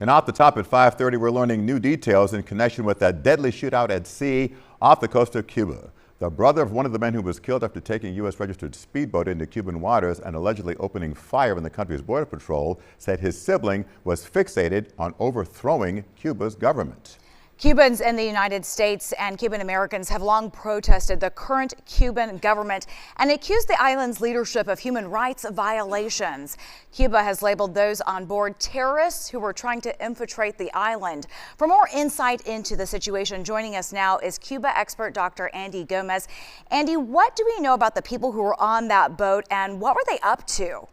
And off the top at 5:30, we're learning new details in connection with that deadly shootout at sea off the coast of Cuba. The brother of one of the men who was killed after taking a U.S. registered speedboat into Cuban waters and allegedly opening fire on the country's border patrol said his sibling was fixated on overthrowing Cuba's government. Cubans in the United States and Cuban Americans have long protested the current Cuban government and accused the island's leadership of human rights violations. Cuba has labeled those on board terrorists who were trying to infiltrate the island. For more insight into the situation, joining us now is Cuba expert Dr. Andy Gomez. Andy, what do we know about the people who were on that boat and what were they up to?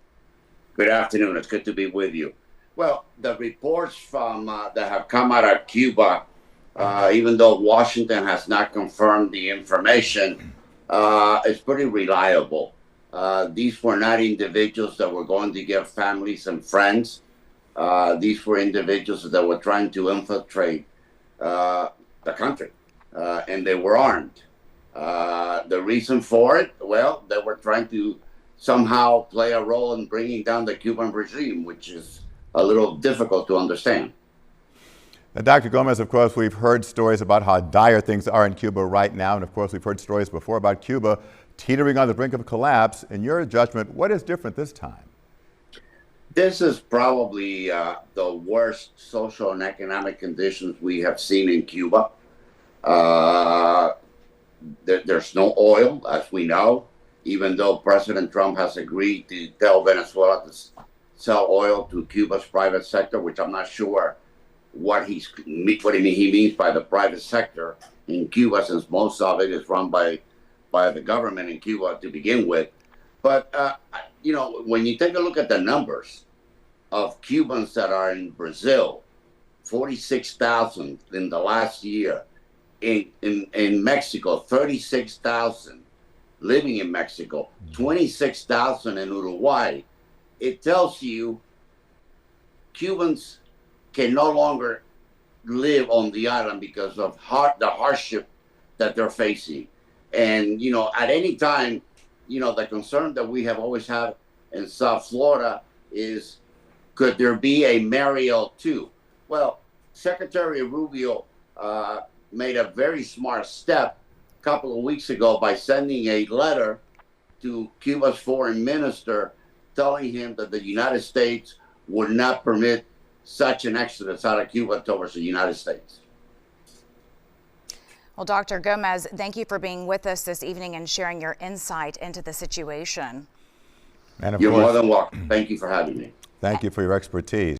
Good afternoon. It's good to be with you. Well, the reports from that have come out of Cuba, even though Washington has not confirmed the information, it's pretty reliable. These were not individuals that were going to get families and friends. These were individuals that were trying to infiltrate the country, and they were armed. The reason for it, well, they were trying to somehow play a role in bringing down the Cuban regime, which is a little difficult to understand. Now, Dr. Gomez, of course, we've heard stories about how dire things are in Cuba right now. And of course, we've heard stories before about Cuba teetering on the brink of collapse. In your judgment, what is different this time? This is probably the worst social and economic conditions we have seen in Cuba. There's no oil, as we know, even though President Trump has agreed to tell Venezuela to sell oil to Cuba's private sector, which I'm not sure what he means by the private sector in Cuba, since most of it is run by the government in Cuba to begin with. But you know, when you take a look at the numbers of Cubans that are in Brazil, 46,000 in the last year, in Mexico, 36,000 living in Mexico, 26,000 in Uruguay, it tells you Cubans can no longer live on the island because of the hardship that they're facing. And, you know, at any time, you know, the concern that we have always had in South Florida is, could there be a Mariel 2? Well, Secretary Rubio made a very smart step a couple of weeks ago by sending a letter to Cuba's foreign minister telling him that the United States would not permit such an exodus out of Cuba towards the United States. Well, Dr. Gomez, thank you for being with us this evening and sharing your insight into the situation. And of You're course, more than welcome. Thank you for having me. Thank you for your expertise.